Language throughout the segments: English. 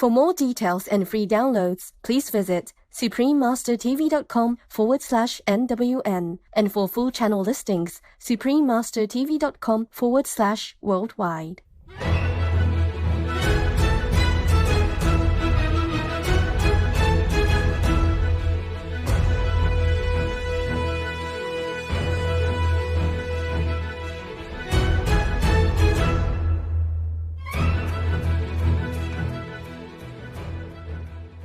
For more details and free downloads, please visit suprememastertv.com/NWN. And for full channel listings, suprememastertv.com/worldwide.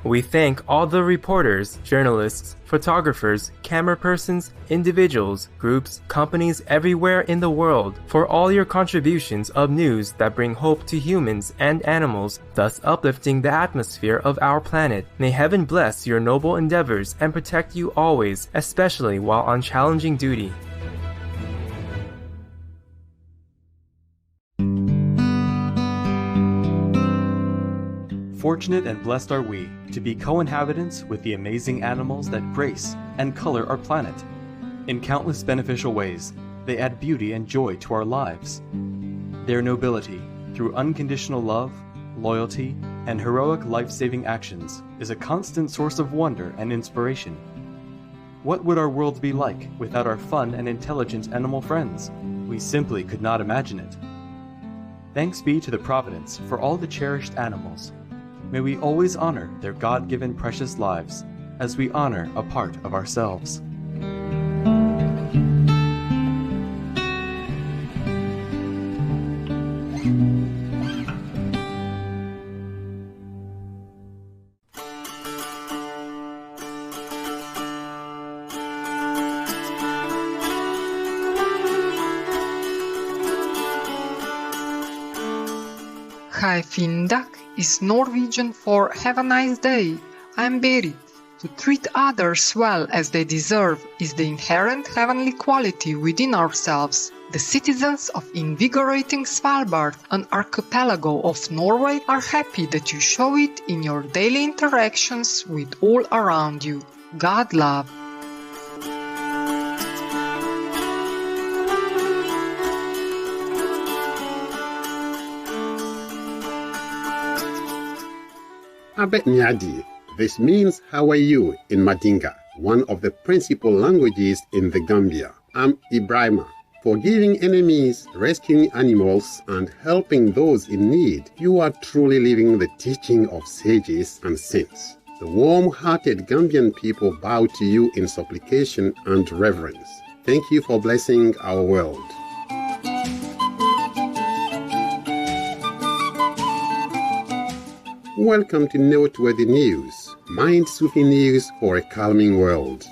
We thank all the reporters, journalists, photographers, camera persons, individuals, groups, companies everywhere in the world for all your contributions of news that bring hope to humans and animals, thus uplifting the atmosphere of our planet. May heaven bless your noble endeavors and protect you always, especially while on challenging duty. Fortunate and blessed are we to be co-inhabitants with the amazing animals that grace and color our planet. In countless beneficial ways, they add beauty and joy to our lives. Their nobility, through unconditional love, loyalty, and heroic life-saving actions, is a constant source of wonder and inspiration. What would our world be like without our fun and intelligent animal friends? We simply could not imagine it. Thanks be to the Providence for all the cherished animals. May we always honor their God-given precious lives as we honor a part of ourselves. Haifindag is Norwegian for "Have a nice day, I'm Berit." To treat others well as they deserve is the inherent heavenly quality within ourselves. The citizens of invigorating Svalbard, an archipelago of Norway, are happy that you show it in your daily interactions with all around you. God love. Abet Nyadi. This means "How are you?" in Madinga, one of the principal languages in the Gambia. I'm Ibrahima. Forgiving enemies, rescuing animals, and helping those in need, you are truly living the teaching of sages and saints. The warm-hearted Gambian people bow to you in supplication and reverence. Thank you for blessing our world. Welcome to Noteworthy News, Mind Sufi News for a calming world.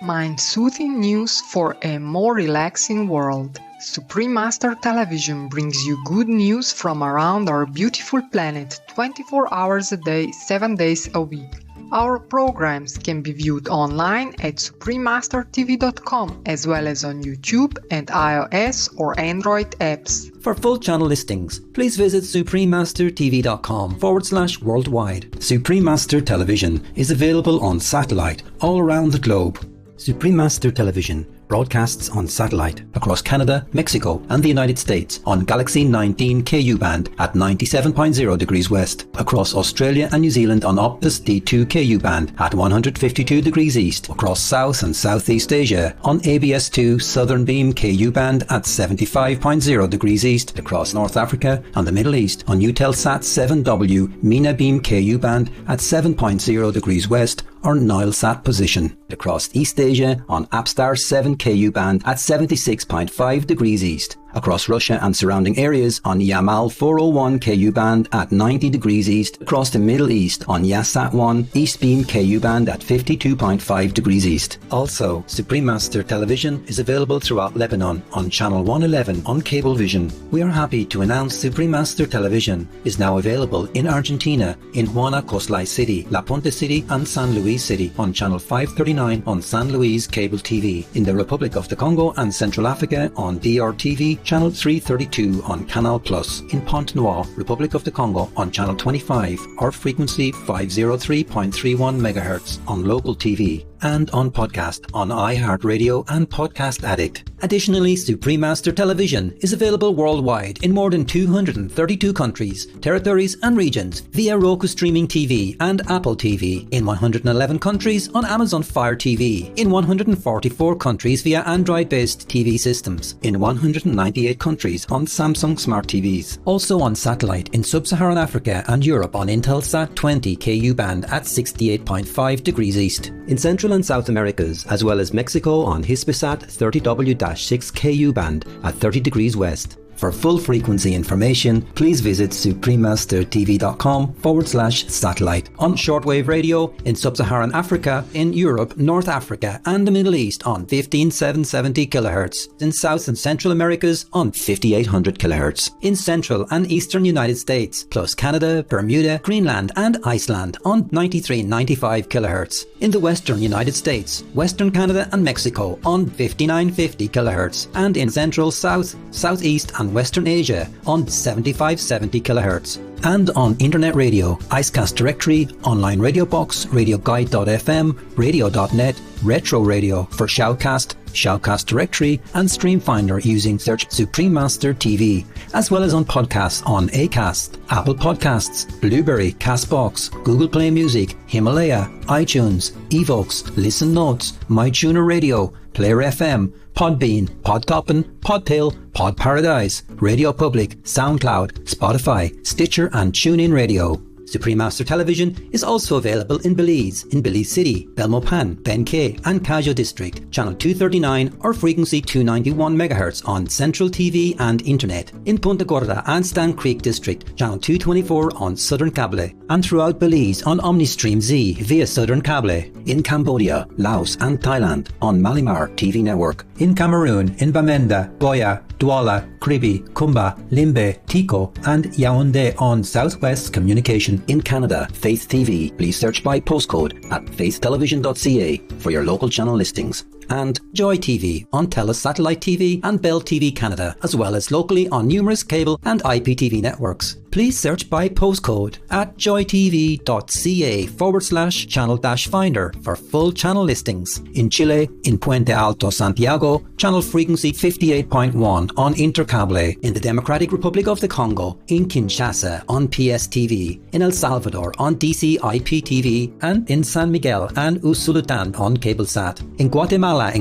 Mind-soothing news for a more relaxing world. Supreme Master Television brings you good news from around our beautiful planet 24 hours a day, 7 days a week. Our programs can be viewed online at suprememastertv.com as well as on YouTube and iOS or Android apps. For full channel listings, please visit suprememastertv.com/worldwide. Supreme Master Television is available on satellite all around the globe. Supreme Master Television broadcasts on satellite across Canada, Mexico and the United States on Galaxy 19 KU band at 97.0 degrees west, across Australia and New Zealand on Optus D2 KU band at 152 degrees east, across South and Southeast Asia on ABS2 Southern Beam KU band at 75.0 degrees east, across North Africa and the Middle East on Eutelsat 7W MENA Beam KU band at 7.0 degrees west or Nilesat position, across East Asia on Apstar 7 KU band at 76.5 degrees east, across Russia and surrounding areas on Yamal 401 KU band at 90 degrees east, across the Middle East on Yasat 1 East Beam KU band at 52.5 degrees east. Also, Supreme Master Television is available throughout Lebanon on channel 111 on Cablevision. We are happy to announce Supreme Master Television is now available in Argentina in Huanacoslay City, La Ponte City and San Luis City on channel 539 on San Luis Cable TV, in the Republic of the Congo and Central Africa on DRTV channel 332 on Canal Plus, in Pointe-Noire, Republic of the Congo on channel 25 or frequency 503.31 MHz on local TV, and on podcast on iHeartRadio and Podcast Addict. Additionally, Supreme Master Television is available worldwide in more than 232 countries, territories and regions via Roku Streaming TV and Apple TV, in 111 countries on Amazon Fire TV, in 144 countries via Android-based TV systems, in 198 countries on Samsung Smart TVs. Also on satellite in Sub-Saharan Africa and Europe on Intelsat 20 KU band at 68.5 degrees east. In Central and South Americas, as well as Mexico on Hispasat 30W-6 KU band at 30 degrees west. For full frequency information, please visit suprememastertv.com/satellite. On shortwave radio in Sub-Saharan Africa, in Europe, North Africa and the Middle East on 15770 kHz. In South and Central Americas on 5800 kHz. In Central and Eastern United States, plus Canada, Bermuda, Greenland and Iceland on 9395 kHz. In the Western United States, Western Canada and Mexico on 5950 kHz. And in Central, South, Southeast and Western Asia on 7570 kHz. And on Internet Radio, Icecast Directory, Online Radio Box, RadioGuide.fm, Radio.net, Retro Radio for Shoutcast, Shoutcast Directory and Streamfinder using search Supreme Master TV, as well as on podcasts on Acast, Apple Podcasts, Blueberry, Castbox, Google Play Music, Himalaya, iTunes, Evox, Listen Notes, MyTuner Radio, Player FM, Podbean, Podtoppin, Podtail, Pod Paradise, Radio Public, SoundCloud, Spotify, Stitcher and TuneIn Radio. Supreme Master Television is also available in Belize City, Belmopan, Benkei and Kajo District, channel 239 or frequency 291 MHz on Central TV and Internet. In Punta Gorda and Stan Creek District, channel 224 on Southern Cable. And throughout Belize on Omnistream Z via Southern Cable. In Cambodia, Laos and Thailand on Malimar TV Network. In Cameroon, in Bamenda, Goya, Douala, Kribi, Kumba, Limbe, Tico and Yaoundé on Southwest Communication. In Canada, Faith TV. Please search by postcode at faithtelevision.ca for your local channel listings. And Joy TV on TELUS Satellite TV and Bell TV Canada, as well as locally on numerous cable and IPTV networks. Please search by postcode at joytv.ca/channel-finder for full channel listings. In Chile, in Puente Alto, Santiago, channel frequency 58.1 on Intercable. In the Democratic Republic of the Congo, in Kinshasa on PSTV. In El Salvador on DC IPTV. And in San Miguel and Usulután on CableSat. In Guatemala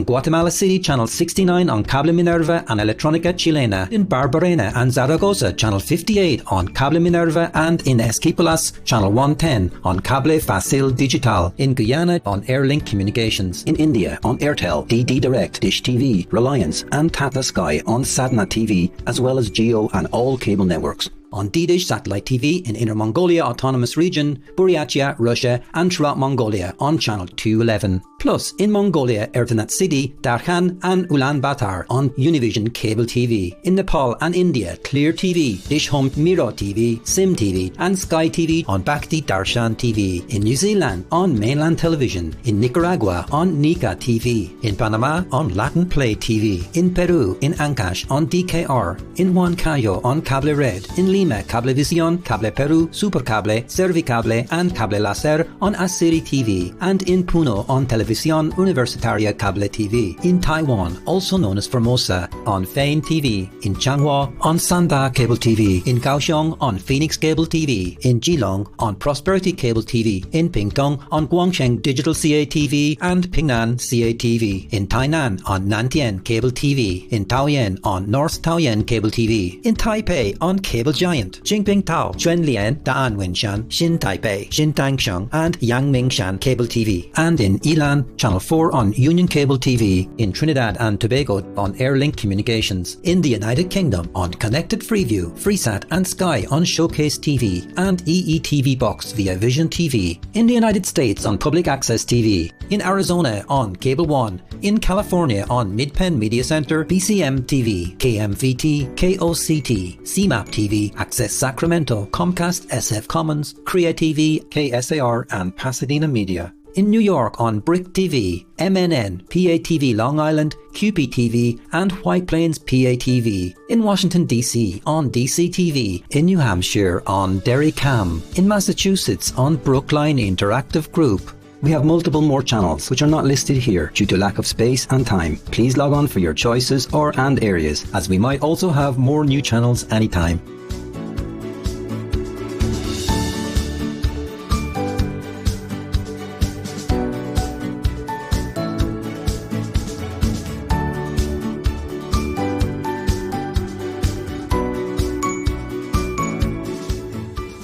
City, channel 69 on Cable Minerva and Electronica Chilena. In Barbarena and Zaragoza, channel 58 on Cable Minerva, and in Esquipulas, channel 110 on Cable Facil Digital. In Guyana on Airlink Communications. In India on Airtel, DD Direct, Dish TV, Reliance and Tata Sky on Sadna TV, as well as Geo and all cable networks. On D-Dish Satellite TV in Inner Mongolia Autonomous Region, Buryatia, Russia and throughout Mongolia on channel 211. Plus in Mongolia, Erdenet City, Darkhan and Ulaanbaatar on Univision Cable TV. In Nepal and India, Clear TV, Dish Home Miro TV, Sim TV and Sky TV on Bhakti Darshan TV. In New Zealand on Mainland Television. In Nicaragua on Nika TV. In Panama on Latin Play TV. In Peru in Ancash on DKR. In Huancayo on Cable Red. In Lima, Cablevisión, Cable Peru, Supercable, Servicable and Cable Láser on Asiri TV. And in Puno on Televisión Universitaria Cable TV. In Taiwan, also known as Formosa, on Fein TV. In Changhua on Sanda Cable TV. In Kaohsiung on Phoenix Cable TV. In Geelong on Prosperity Cable TV. In Pingtung on Guangsheng Digital CA TV and Pingnan CA TV. In Tainan on Nantien Cable TV. In Taoyuan on North Taoyuan Cable TV. In Taipei on Cable Giant, Jingping Tao, Zhuanlian, Da'an Winshan, Xin Taipei, Xin Dangshan and Yangmingshan Cable TV. And in Ilan, Channel 4 on Union Cable TV. In Trinidad and Tobago on Airlink Communications. In the United Kingdom on Connected Freeview, Freesat and Sky on Showcase TV and EETV Box via Vision TV. In the United States on Public Access TV. In Arizona on Cable One. In California on Midpen Media Center, BCM TV, KMVT, KOCT, CMAP TV, Access Sacramento, Comcast SF Commons, Krea TV, KSAR and Pasadena Media. In New York on Brick TV, MNN, PATV Long Island, QPTV and White Plains PATV. In Washington DC on DCTV. In New Hampshire on Derry Cam. In Massachusetts on Brookline Interactive Group. We have multiple more channels which are not listed here due to lack of space and time. Please log on for your choices and areas, as we might also have more new channels anytime.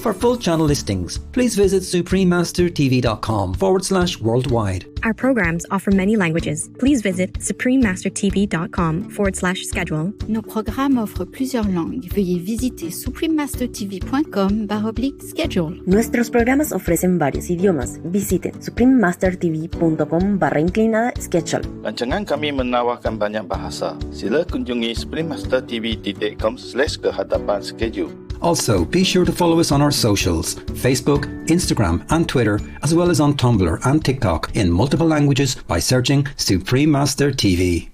For full channel listings, please visit suprememastertv.com/worldwide. Our programs offer many languages. Please visit suprememastertv.com/schedule. Nos programmes offrent plusieurs langues. Veuillez visiter suprememastertv.com/schedule. Nuestros programas ofrecen varios idiomas. Visite suprememastertv.com/schedule. Rancangan kami menawarkan banyak bahasa. Sila kunjungi suprememastertv.com/kehadapan schedule. Also, be sure to follow us on our socials, Facebook, Instagram and Twitter, as well as on Tumblr and TikTok in multiple languages by searching Supreme Master TV.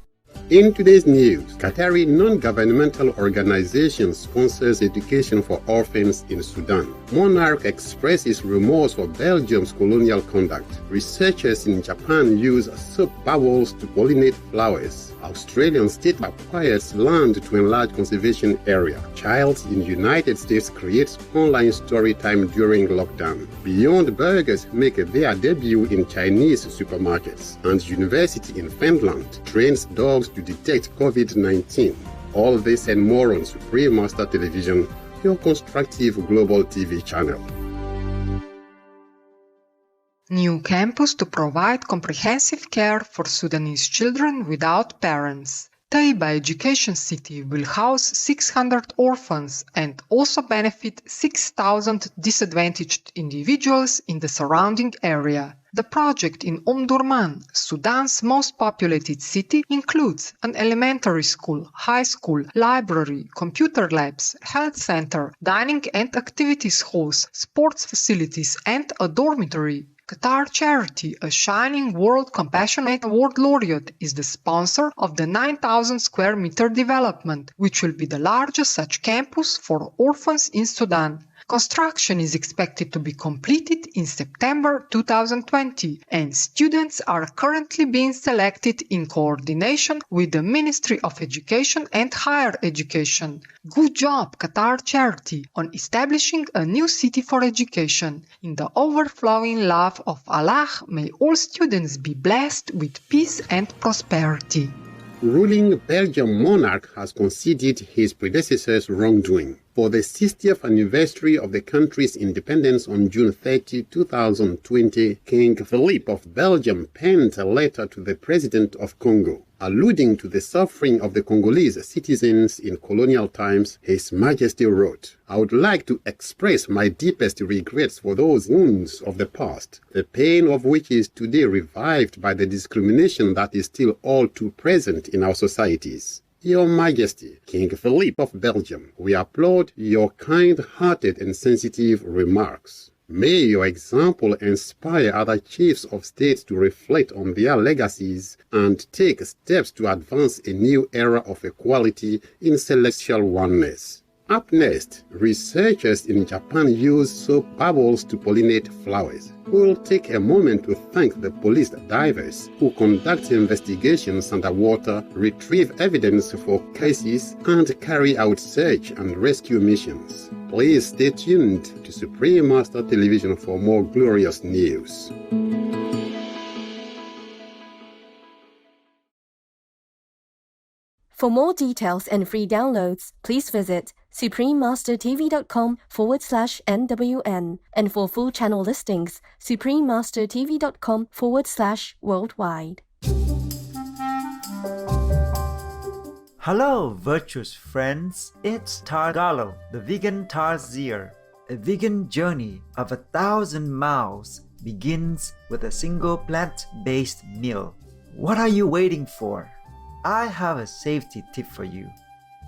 In today's news, Qatari non-governmental organization sponsors education for orphans in Sudan. Monarch expresses remorse for Belgium's colonial conduct. Researchers in Japan use soap bubbles to pollinate flowers. Australian state acquires land to enlarge conservation area. Child in United States creates online story time during lockdown. Beyond Burgers make their debut in Chinese supermarkets. And university in Finland trains dogs to detect COVID-19. All this and more on Supreme Master Television, your constructive global TV channel. New campus to provide comprehensive care for Sudanese children without parents. Taiba Education City will house 600 orphans and also benefit 6,000 disadvantaged individuals in the surrounding area. The project in Omdurman, Sudan's most populated city, includes an elementary school, high school, library, computer labs, health center, dining and activities halls, sports facilities, and a dormitory. Qatar Charity, a Shining World Compassionate Award laureate, is the sponsor of the 9,000 square meter development, which will be the largest such campus for orphans in Sudan. Construction is expected to be completed in September 2020, and students are currently being selected in coordination with the Ministry of Education and Higher Education. Good job, Qatar Charity, on establishing a new city for education. In the overflowing love of Allah, may all students be blessed with peace and prosperity. Ruling Belgian monarch has conceded his predecessor's wrongdoing. For the 60th anniversary of the country's independence on June 30, 2020, King Philippe of Belgium penned a letter to the President of Congo. Alluding to the suffering of the Congolese citizens in colonial times, His Majesty wrote, "I would like to express my deepest regrets for those wounds of the past, the pain of which is today revived by the discrimination that is still all too present in our societies. Your Majesty, King Philippe of Belgium, we applaud your kind-hearted and sensitive remarks. May your example inspire other chiefs of state to reflect on their legacies and take steps to advance a new era of equality in celestial oneness." Up next, researchers in Japan use soap bubbles to pollinate flowers. We'll take a moment to thank the police divers who conduct investigations underwater, retrieve evidence for cases, and carry out search and rescue missions. Please stay tuned to Supreme Master Television for more glorious news. For more details and free downloads, please visit suprememastertv.com/NWN. And for full channel listings, suprememastertv.com/worldwide. Hello, virtuous friends. It's Targalo, the vegan Tarsier. A vegan journey of 1,000 miles begins with a single plant-based meal. What are you waiting for? I have a safety tip for you.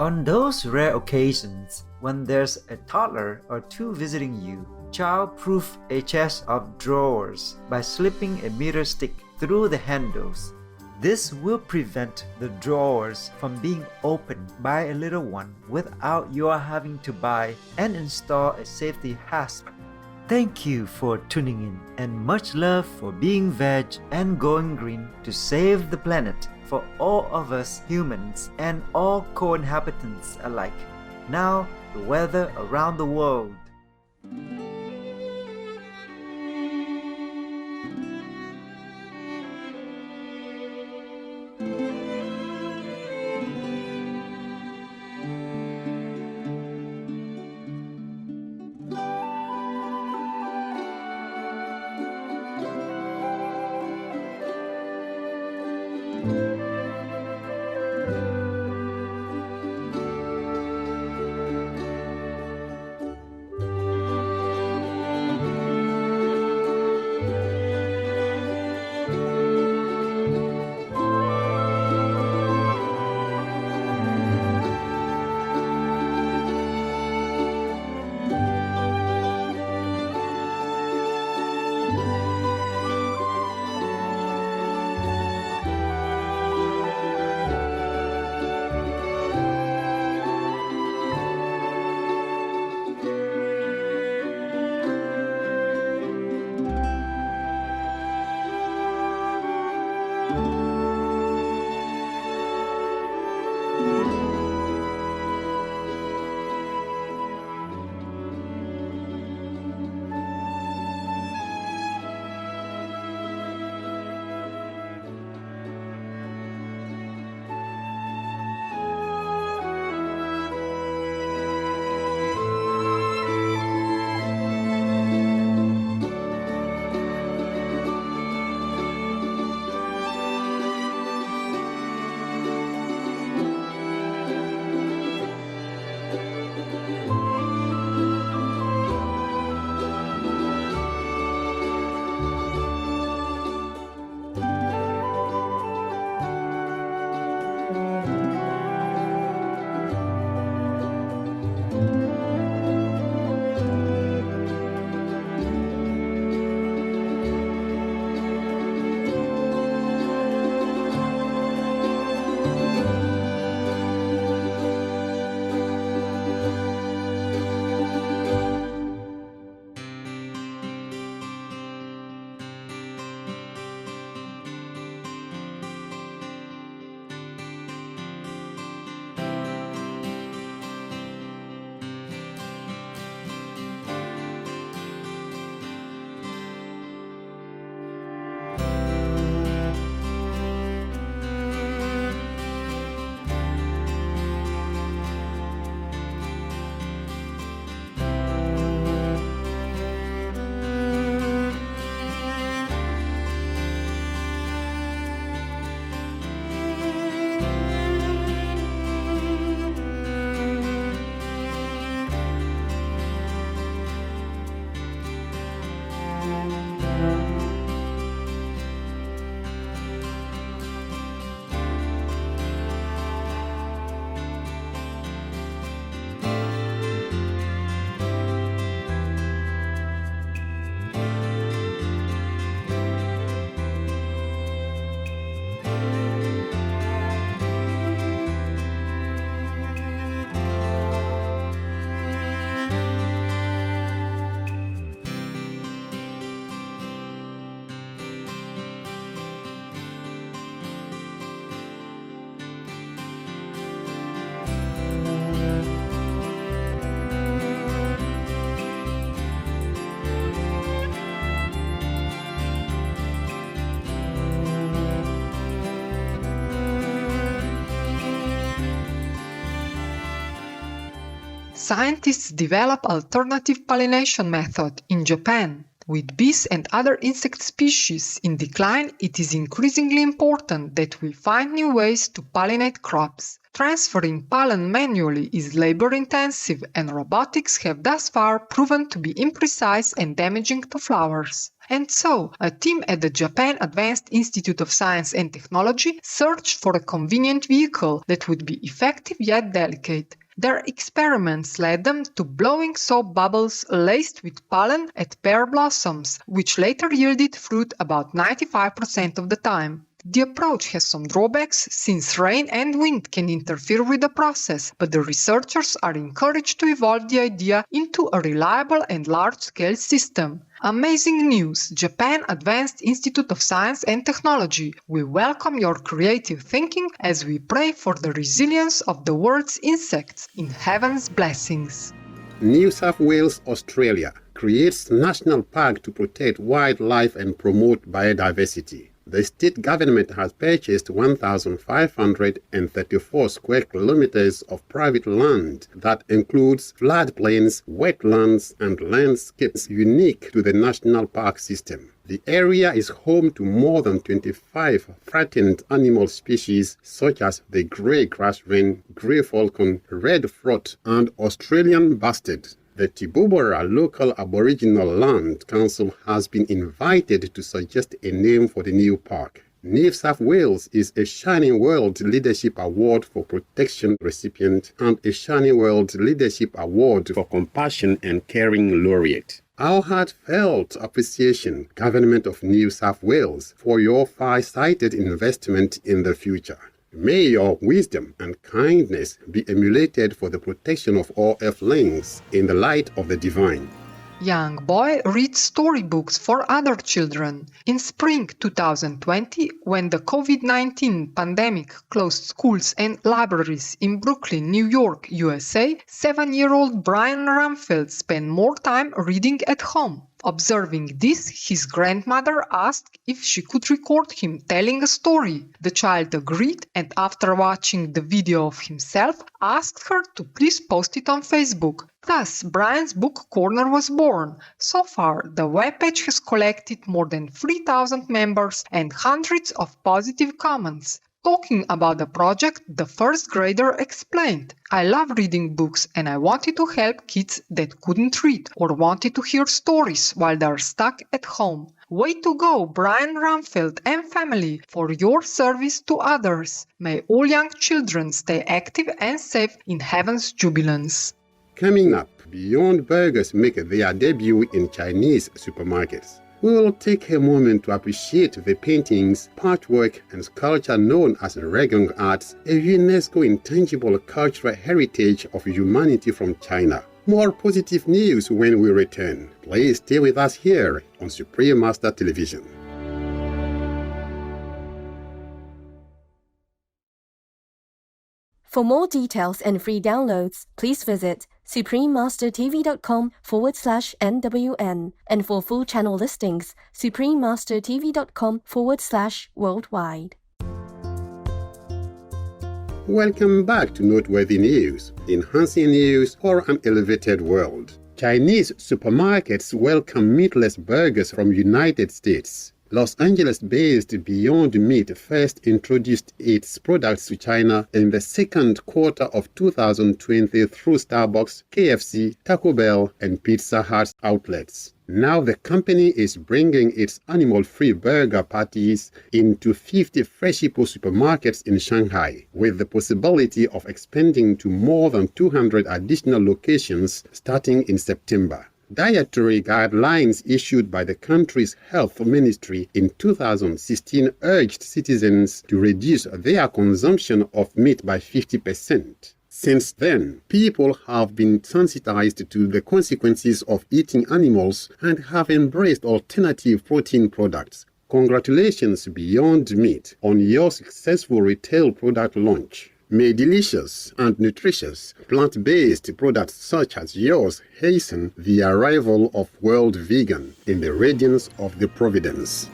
On those rare occasions when there's a toddler or two visiting you, child-proof a chest of drawers by slipping a meter stick through the handles. This will prevent the drawers from being opened by a little one without your having to buy and install a safety hasp. Thank you for tuning in, and much love for being veg and going green to save the planet for all of us humans and all co-inhabitants alike. Now, the weather around the world. Scientists develop alternative pollination method in Japan. With bees and other insect species in decline, it is increasingly important that we find new ways to pollinate crops. Transferring pollen manually is labor-intensive, and robotics have thus far proven to be imprecise and damaging to flowers. And so, a team at the Japan Advanced Institute of Science and Technology searched for a convenient vehicle that would be effective yet delicate. Their experiments led them to blowing soap bubbles laced with pollen at pear blossoms, which later yielded fruit about 95% of the time. The approach has some drawbacks since rain and wind can interfere with the process, but the researchers are encouraged to evolve the idea into a reliable and large-scale system. Amazing news! Japan Advanced Institute of Science and Technology. We welcome your creative thinking as we pray for the resilience of the world's insects in heaven's blessings. New South Wales, Australia creates national park to protect wildlife and promote biodiversity. The state government has purchased 1,534 square kilometers of private land that includes floodplains, wetlands, and landscapes unique to the national park system. The area is home to more than 25 threatened animal species such as the grey grass wren, grey falcon, red throat, and Australian bustard. The Tibooburra Local Aboriginal Land Council has been invited to suggest a name for the new park. New South Wales is a Shining World Leadership Award for Protection recipient and a Shining World Leadership Award for Compassion and Caring laureate. Our heartfelt appreciation, Government of New South Wales, for your far-sighted investment in the future. May your wisdom and kindness be emulated for the protection of all earthlings in the light of the divine. Young boy reads storybooks for other children. In spring 2020, when the COVID-19 pandemic closed schools and libraries in Brooklyn, New York, USA, 7-year-old Brian Ramfeld spent more time reading at home. Observing this, his grandmother asked if she could record him telling a story. The child agreed, and after watching the video of himself, asked her to please post it on Facebook. Thus, Brian's Book Corner was born. So far, the webpage has collected more than 3,000 members and hundreds of positive comments. Talking about the project, the first grader explained, "I love reading books and I wanted to help kids that couldn't read or wanted to hear stories while they're stuck at home." Way to go, Brian Ramfeld and family, for your service to others. May all young children stay active and safe in heaven's jubilance. Coming up, Beyond Burgers make their debut in Chinese supermarkets. We will take a moment to appreciate the paintings, artwork, and sculpture known as Regong Arts, a UNESCO intangible cultural heritage of humanity from China. More positive news when we return. Please stay with us here on Supreme Master Television. For more details and free downloads, please visit suprememastertv.com/NWN. And for full channel listings, suprememastertv.com/worldwide. Welcome back to Noteworthy News, enhancing news for an elevated world. Chinese supermarkets welcome meatless burgers from United States. Los Angeles-based Beyond Meat first introduced its products to China in the second quarter of 2020 through Starbucks, KFC, Taco Bell, and Pizza Hut's outlets. Now the company is bringing its animal-free burger patties into 50 Freshippo supermarkets in Shanghai, with the possibility of expanding to more than 200 additional locations starting in September. Dietary guidelines issued by the country's health ministry in 2016 urged citizens to reduce their consumption of meat by 50%. Since then, people have been sensitized to the consequences of eating animals and have embraced alternative protein products. Congratulations, Beyond Meat, on your successful retail product launch. May delicious and nutritious plant-based products such as yours hasten the arrival of World Vegan in the radiance of the Providence.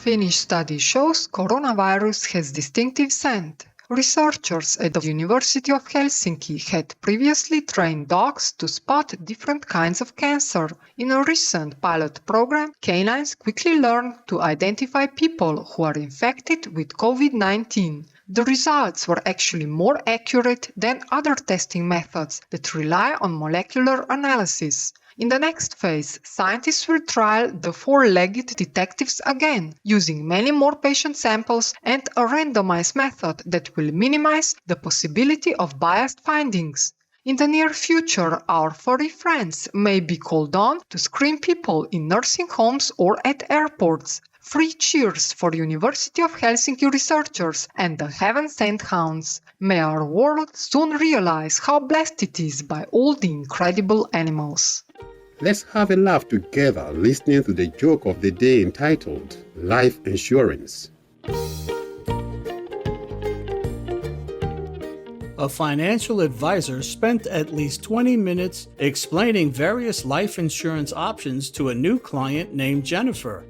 Finnish study shows coronavirus has distinctive scent. Researchers at the University of Helsinki had previously trained dogs to spot different kinds of cancer. In a recent pilot program, canines quickly learned to identify people who are infected with COVID-19. The results were actually more accurate than other testing methods that rely on molecular analysis. In the next phase, scientists will trial the four-legged detectives again, using many more patient samples and a randomized method that will minimize the possibility of biased findings. In the near future, our furry friends may be called on to screen people in nursing homes or at airports. Free cheers for University of Helsinki researchers and the Heaven-Sent Hounds. May our world soon realize how blessed it is by all the incredible animals. Let's have a laugh together listening to the joke of the day entitled Life Insurance. A financial advisor spent at least 20 minutes explaining various life insurance options to a new client named Jennifer.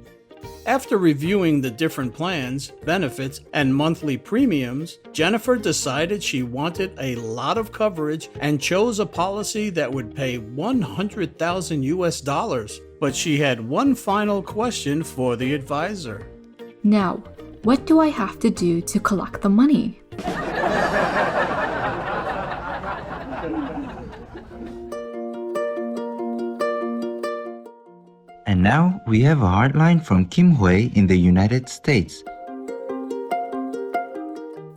After reviewing the different plans, benefits, and monthly premiums, Jennifer decided she wanted a lot of coverage and chose a policy that would pay $100,000. But she had one final question for the advisor. Now, what do I have to do to collect the money? And now we have a hotline from Kim Hui in the United States.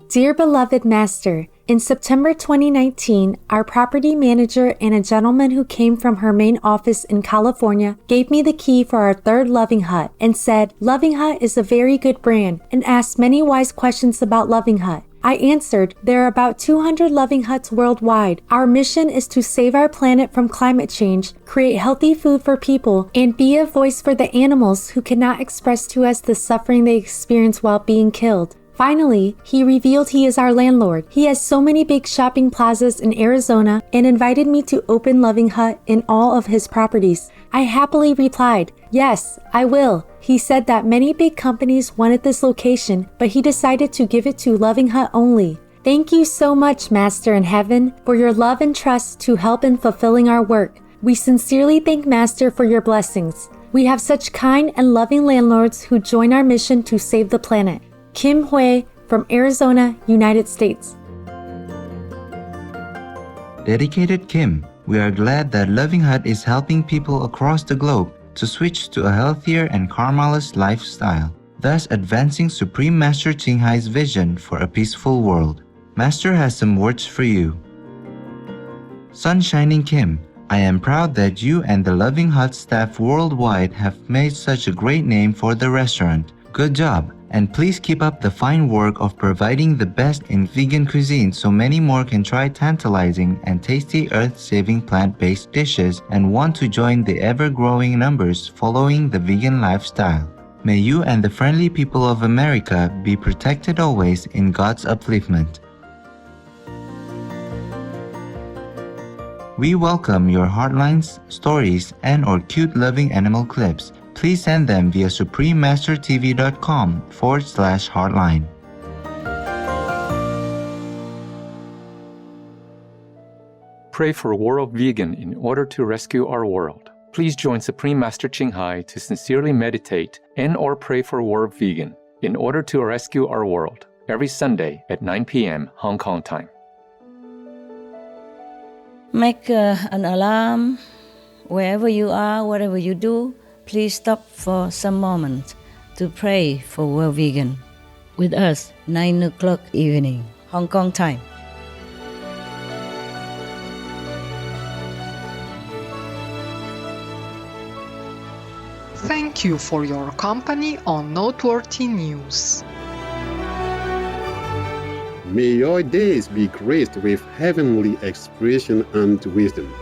Dear beloved Master, in September 2019, our property manager and a gentleman who came from her main office in California gave me the key for our third Loving Hut and said, Loving Hut is a very good brand, and asked many wise questions about Loving Hut. I answered, there are about 200 Loving Huts worldwide. Our mission is to save our planet from climate change, create healthy food for people, and be a voice for the animals who cannot express to us the suffering they experience while being killed. Finally, he revealed he is our landlord. He has so many big shopping plazas in Arizona and invited me to open Loving Hut in all of his properties. I happily replied, yes, I will. He said that many big companies wanted this location, but he decided to give it to Loving Hut only. Thank you so much, Master in Heaven, for your love and trust to help in fulfilling our work. We sincerely thank Master for your blessings. We have such kind and loving landlords who join our mission to save the planet. Kim Hui from Arizona, United States. Dedicated Kim, we are glad that Loving Hut is helping people across the globe to switch to a healthier and karmaless lifestyle, thus advancing Supreme Master Ching Hai's vision for a peaceful world. Master has some words for you. Sunshining Kim, I am proud that you and the Loving Hut staff worldwide have made such a great name for the restaurant. Good job, and please keep up the fine work of providing the best in vegan cuisine so many more can try tantalizing and tasty earth-saving plant-based dishes and want to join the ever-growing numbers following the vegan lifestyle. May you and the friendly people of America be protected always in God's upliftment. We welcome your heartlines, stories, and/or cute loving animal clips. Please send them via suprememastertv.com/hotline. Pray for World Vegan in order to rescue our world. Please join Supreme Master Ching Hai to sincerely meditate and/or pray for World Vegan in order to rescue our world every Sunday at 9 p.m. Hong Kong time. Make an alarm wherever you are, whatever you do. Please stop for some moments to pray for World Vegan with us 9 o'clock evening, Hong Kong time. Thank you for your company on Noteworthy News. May your days be graced with heavenly expression and wisdom.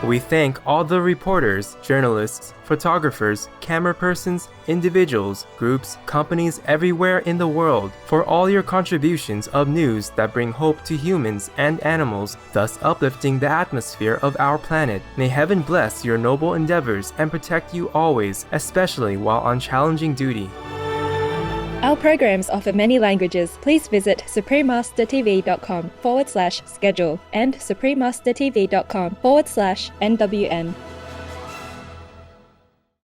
We thank all the reporters, journalists, photographers, camera persons, individuals, groups, companies everywhere in the world for all your contributions of news that bring hope to humans and animals, thus uplifting the atmosphere of our planet. May heaven bless your noble endeavors and protect you always, especially while on challenging duty. Our programs offer many languages. Please visit suprememastertv.com/schedule and suprememastertv.com/NWN.